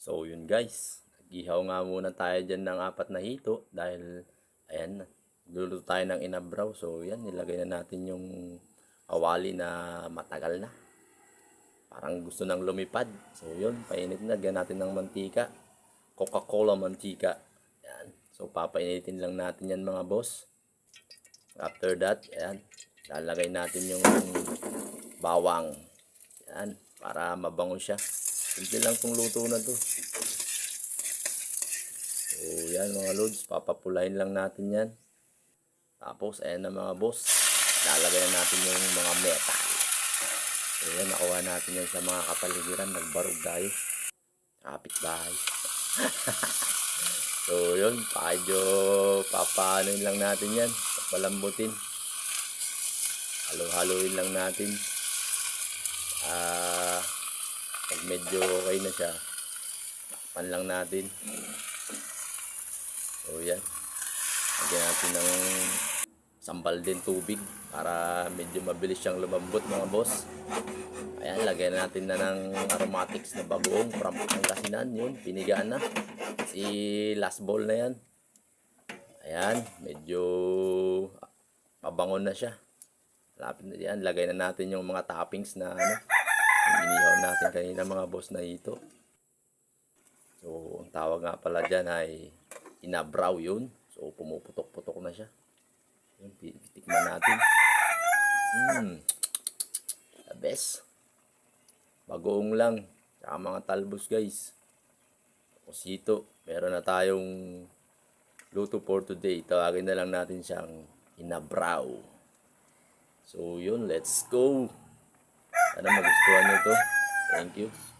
So yun guys, nag-ihaw nga muna tayo dyan ng 4 na hito dahil ayan, luluto tayo ng inabraw. So yan, nilagay na natin yung kawali na matagal na. Parang gusto nang lumipad. So yun, painit na, lagyan natin ng mantika. Coca-Cola mantika. Yan. So papainitin lang natin yan mga boss. After that, ayan, lalagay natin yung bawang. Yan, para mabango siya. Simple lang tong luto na to. So yan mga lods, papapulahin lang natin yan. Tapos ayan na mga boss, lalagay na natin yung mga metal. So yan, nakuha natin yan sa mga kapaligiran, nagbarog tayo. Kapitbahay. So yun, medyo papaanoin lang natin yan, papalambutin. Halo-haloin lang natin. Pag medyo okay na siya, pan lang natin. So yan, lagyan natin ng sambal din tubig para medyo mabilis siyang lumambot mga boss. Ayan, lagyan natin na ng aromatics na bagoong from Pangasinan. Yun, pinigaan na. Si last bowl na yan. Ayan, medyo mabangon na siya. Lapit na yan, lagay na natin yung mga toppings na yung inihaw natin kanina mga boss na ito. So, ang tawag nga pala dyan ay inabraw yun. So, pumuputok-putok na siya. Yun, titikman natin. The best. Bagoong lang. Tsaka mga talbos guys. Tapos ito, meron na tayong luto for today. Tawagin na lang natin siyang inabraw. So, yun, let's go. Sana magustuhan nyo to. Thank you.